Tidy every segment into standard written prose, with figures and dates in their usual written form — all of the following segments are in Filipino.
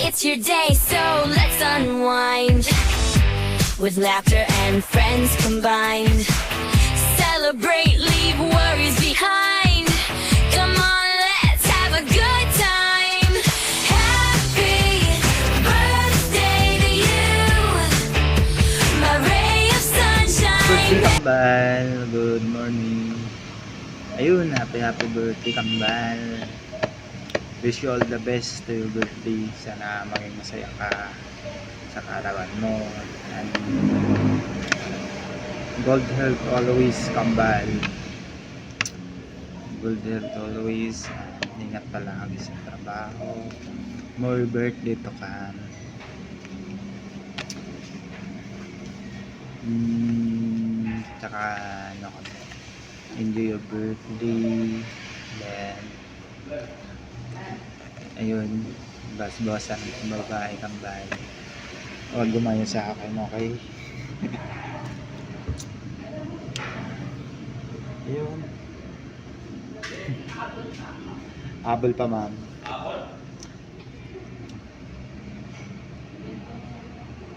It's your day, so let's unwind with laughter and friends combined. Celebrate, leave worries behind. Come on, let's have a good time. Happy birthday to you, my ray of sunshine. Kambal, good morning. Ayun, happy birthday Kambal. Wish you all the best to your birthday. Sana maging masaya ka sa kaarawan mo. And good health always Kambal. Good health always. Ingat palagi sa trabaho. More birthday to come. Tsaka ano, enjoy your birthday. Then ayun, bas-basan babae Kambal. Huwag gumayo sa akin, okay? Ayun. Habol pa, ma'am.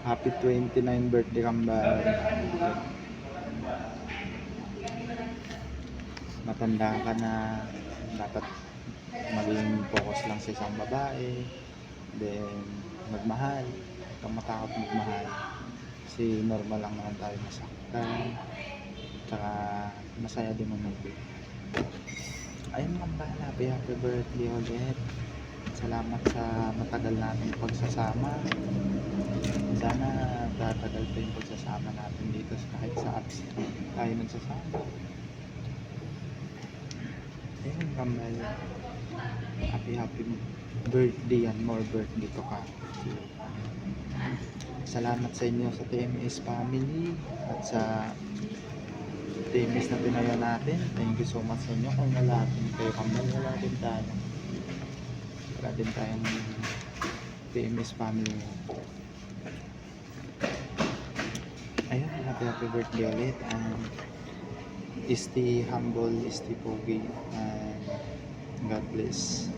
Happy 29 birthday Kambal. Matanda ka na, dapat maging focus lang sa isang babae, then magmahal, huwag kang matakot magmahal kasi normal lang naman tayo masaktan, tsaka masaya din mamigay. Ayun Kambal, happy birthday ulit. Salamat sa matagal nating pagsasama. Sana tatagal pa yung pagsasama natin dito kahit sa apps tayo nagsasama. Ayun Kambal, happy birthday and more birthday to ka. Salamat sa inyo sa TMS family at sa TMS na tinayo natin. Thank you so much sa inyo. Kung wala din kayo Kambal, wala din tayong TMS family. Ayun, happy birthday ulit, and stay humble, stay pogi, and God bless you.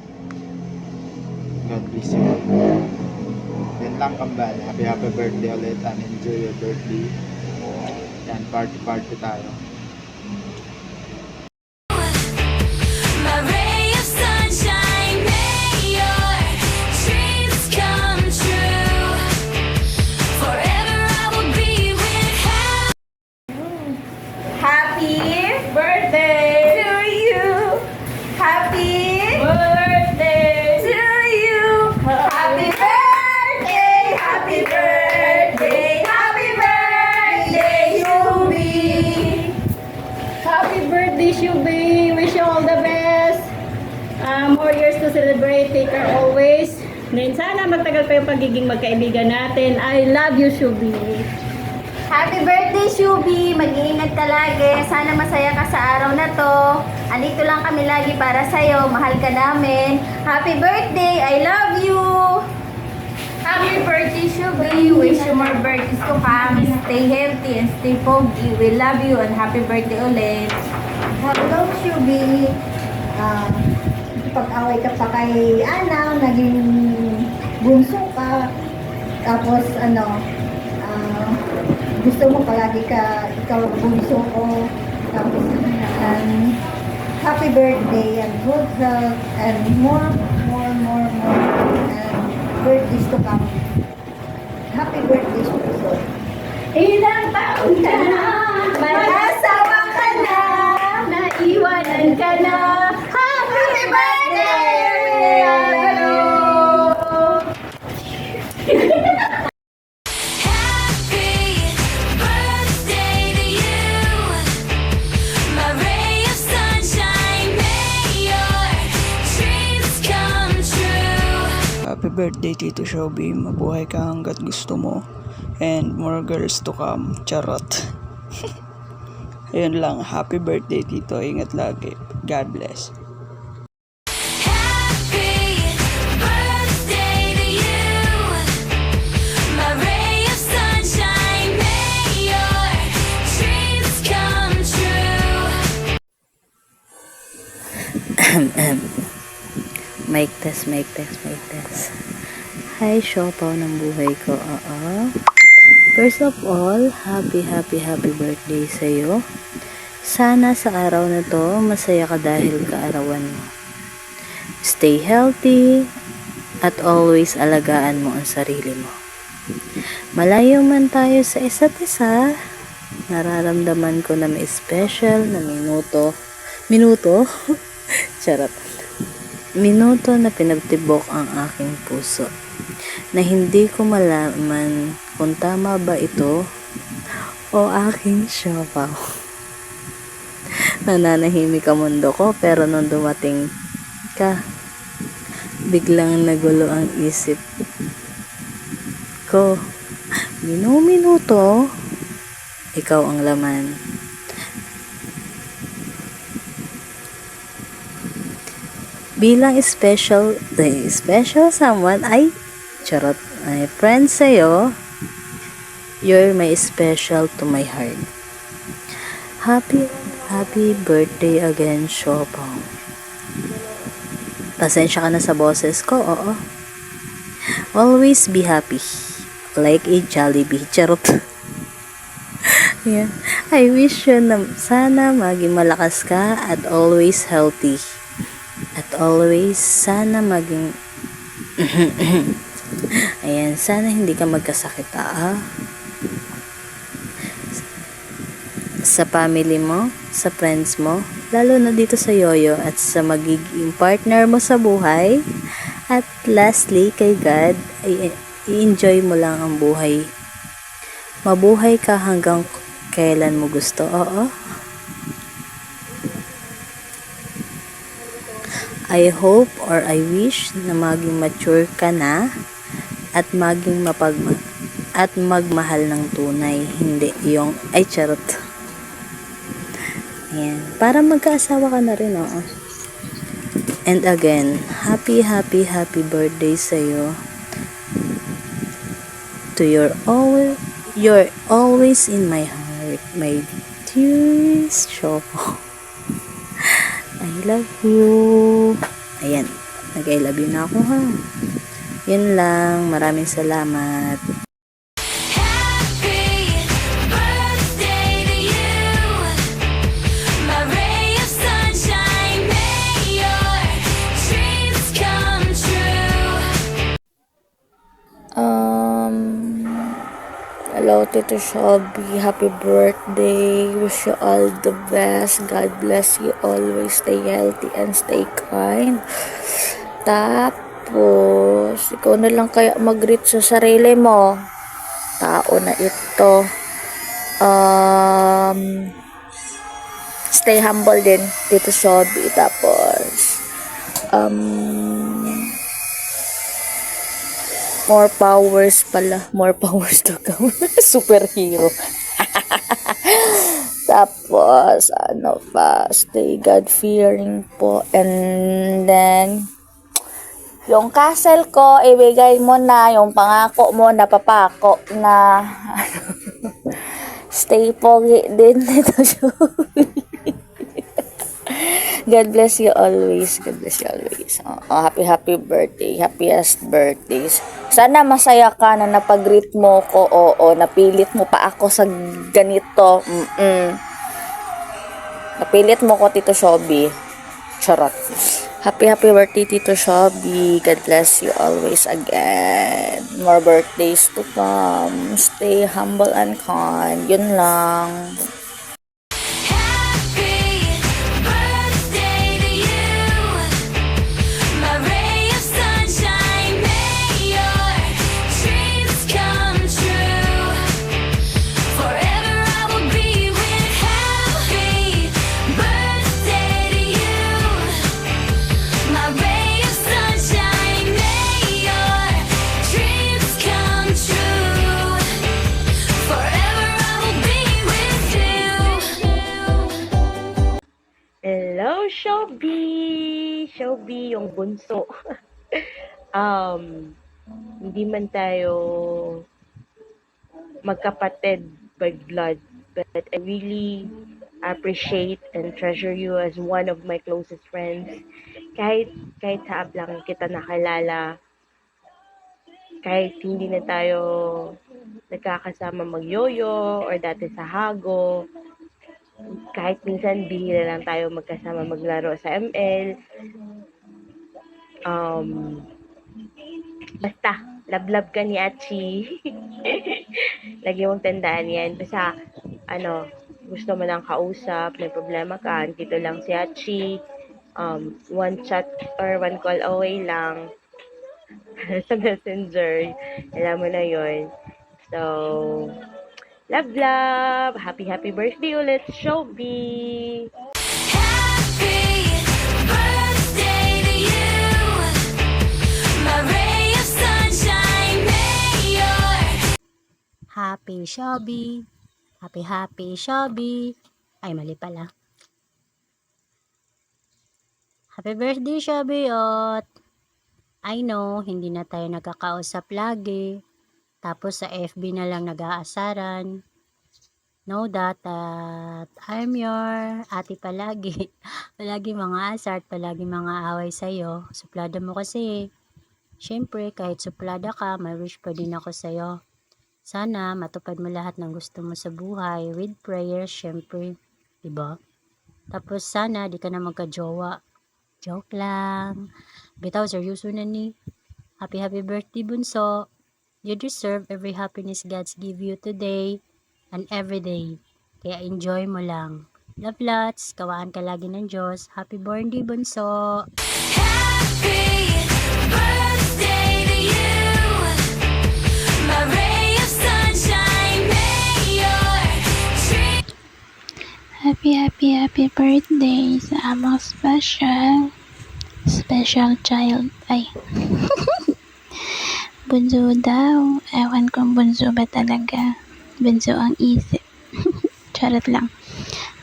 Yan lang Kambal, happy birthday ulit, and enjoy your birthday. Yan, party tayo. My ray of sunshine, may your dreams come true. Forever I will be with Happy birthday to you. Happy birthday to you. Happy birthday, happy birthday, happy birthday, Shubi. Happy birthday, Shubi! Wish you all the best. More years to celebrate. Take care always. Then sana magtagal pa yung pagiging magkaibigan natin. I love you, Shubi. Happy birthday, Shubi! Mag-iingat ka lagi. Sana masaya ka sa araw na to. Andito lang kami lagi para sa'yo. Mahal ka namin. Happy birthday! I love you! Happy birthday, Shubi! Wish you more birthdays to come. Stay healthy and stay pogi. We love you and happy birthday ulit. Hello, Shubi. Pag-away ka pa kay Ana, naging bunso ka. Tapos, gusto mo palagi ka, ikaw ang bunso ko. Tapos, happy birthday and good health and more and birthdays to come. Happy birthday, Shubi. Ilang taon ka na? May asawa ka na! Naiwanan ka na? Happy birthday! Hello! Happy birthday to you, my ray of sunshine, may your dreams come true. Happy birthday Tito Shubi, mabuhay ka hanggat gusto mo, and more girls to come. Charot. Ayun lang, happy birthday Tito, ingat lagi. God bless. Happy birthday to you, my ray of sunshine, may your dreams come true. Make this. Hi, siopaw ng buhay ko. Oo. First of all, happy birthday sa'yo. Sana sa araw na to, masaya ka dahil kaarawan mo. Stay healthy at always alagaan mo ang sarili mo. Malayo man tayo sa isa't isa, nararamdaman ko na may special na minuto, charot, minuto na pinagtibok ang aking puso, na hindi ko malaman kung tama ba ito o aking siopaw. Nananahimik ang mundo ko, pero nung dumating ka, biglang nagulo ang isip ko. Minuto, ikaw ang laman. Bilang special someone, charot, ay friend sa'yo, you're my special to my heart. Happy birthday again, siopaw. Pasensya ka na sa boses ko, oo. Always be happy. Like a Jollibee. Charot. Yeah. I wish you na sana maging malakas ka at always healthy. At always sana maging ayan, sana hindi ka magkasakit, sa family mo, sa friends mo, lalo na dito sa yoyo at sa magiging partner mo sa buhay. At lastly, kay God, ay i-enjoy mo lang ang buhay. Mabuhay ka hanggang kailan mo gusto, oo. I hope or I wish na maging mature ka na at maging at magmahal ng tunay, hindi yung charot. Ayan, para magkaasawa ka na rin, oo. And again, happy birthday sa'yo. To you're always in my heart, my dearest siopaw. I love you. Ayan, nag-I love you na ako, ha. Yun lang, maraming salamat. Happy birthday to you. My ray of sunshine, may your dreams come true. Hello, Tito Shelby. Happy birthday. Wish you all the best. God bless you always. Stay healthy and stay kind. Tapos, ikaw na lang kaya mag-greet sa sarili mo. Tao na ito. Stay humble din, Tito Shelby. Tapos, more powers to come. Superhero. Tapos, stay God-fearing po. And then, yung castle ko, ibigay mo na. Yung pangako mo, napapako na. Stay pogi din nito. God bless you always. God bless you always. Happy birthday. Happiest birthdays. Sana masaya ka na napag-greet mo ko. Oo, napilit mo pa ako sa ganito. Napilit mo ko, Tito Shelby. Charot. Happy birthday, Tito Shelby. God bless you always again. More birthdays to come. Stay humble and kind. Yun lang. Happy birthday to you. My ray of sunshine, may your dreams come true. Forever I will be with. Happy birthday to you. My ray of sunshine, may your dreams come true. Forever I will be with you. Hello, Shelby! Shelby, yung bunso. Hindi man tayo magkapatid by blood, but I really appreciate and treasure you as one of my closest friends. Kahit sa app lang kita nakilala, kahit hindi na tayo nagkakasama mag-yoyo or dati sa hago, kahit minsan bihira lang tayo magkasama maglaro sa ML, um, basta, love ka ni Achi. Lagi mong tandaan yan. Basta, gusto mo ng kausap, may problema ka, dito lang si Achi. One chat or one call away lang sa messenger. Alam mo na yon. So, love. Happy birthday ulit, Shobi! Happy birthday to you, my ray of sunshine. May your Happy Shobi. Happy Shobi. Ay, mali pala. Happy birthday, Shobi, Ot. I know, hindi na tayo nagkakausap lagi. Tapos sa FB na lang nag-aasaran. Know that I'm your ate palagi. Palagi mga asar, palagi mga away sa'yo. Suplada mo kasi. Siyempre, kahit suplada ka, may wish pa din ako sa'yo. Sana matupad mo lahat ng gusto mo sa buhay with prayers, syempre. Diba? Tapos sana di ka na magka-jowa. Joke lang. Bitaw, seryoso na ni. Happy birthday, bunso. You deserve every happiness God's give you today and every day. Kaya enjoy mo lang. Love lots. Kawaan ka lagi ng Diyos. Happy birthday, bunso. happy birthday to you, my ray of sunshine. May your dreams Happy birthday sa among special child. Ay, bunso daw. Ewan kung bunso ba talaga. Bunso ang isip. Charot lang.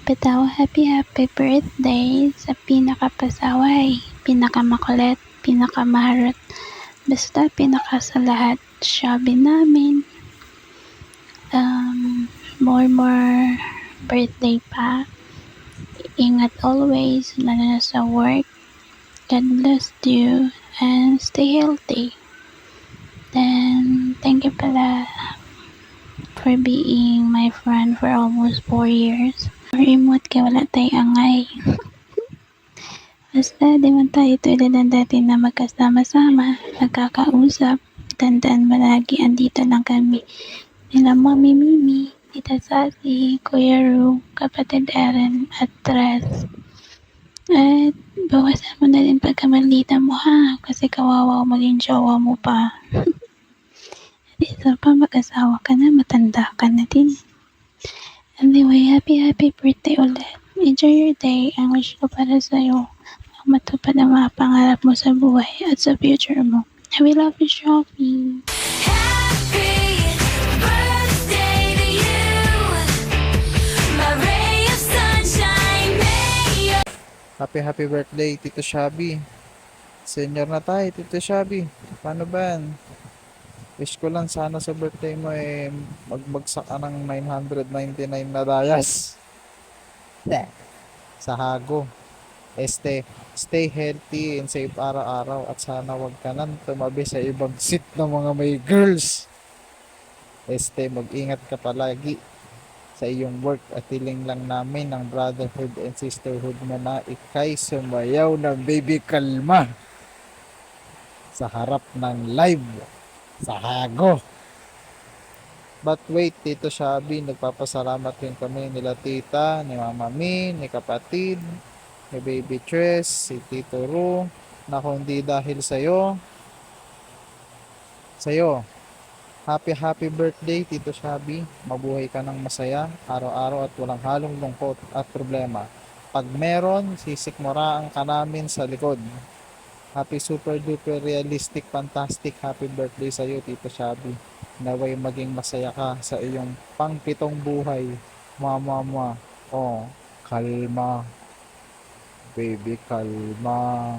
Bitaw, happy birthday sa pinakapasaway, pinakamakulit, pinakamaharot. Basta pinaka sa lahat. Sabi namin. More birthday pa. Ingat always, lalo na sa work. God bless you and stay healthy. Then, thank you pala for being my friend for almost 4 years. Remote kaya wala tayo angay. Basta, di man tayo tulad ng dati na magkasama-sama, nagkakausap. Tandaan mo lagi, andito lang kami. Nila Mami Mimi, Tita Sassy, Kuya Ru, Kapatid Aaron, at Tres. At bawasan mo na din pagkamalita mo ha, kasi kawawa maging jowa mo pa. At isa pa, mag-asawa ka na, matanda ka na din. Anyway, happy birthday ulit. Enjoy your day. Ang wish ko para sa'yo, ang matupad ang mga pangarap mo sa buhay at sa future mo. I will love you, Shopee. happy birthday to you, my ray of sunshine. May your Happy birthday, Tito Shabi. Senior na tayo, Tito Shabi. Paano ba yan? Wish ko lang sana sa birthday mo magbagsak ka ng 999 na dayas. Sa hago. Stay healthy and safe araw-araw at sana wag ka nang tumabi sa ibang seat ng mga may girls. Mag-ingat ka palagi sa iyong work at hiling lang namin ng brotherhood and sisterhood mo na ikay sumayaw ng baby kalma sa harap ng live sa hago. But wait, Tito Shabi, nagpapasalamat din kami nila tita, ni Mama Min, ni kapatid, ni Baby Tres, si Tito Ru, na kung di dahil sa'yo, happy birthday, Tito Shabi. Mabuhay ka ng masaya, araw-araw at walang halong lungkot at problema. Pag meron, sisikmuraan ka namin sa likod. Happy super duper realistic, fantastic, happy birthday sa iyo, Tito Shabi. Naway maging masaya ka sa iyong pang-pitong buhay. Mama. Oh, kalma. Baby, kalma.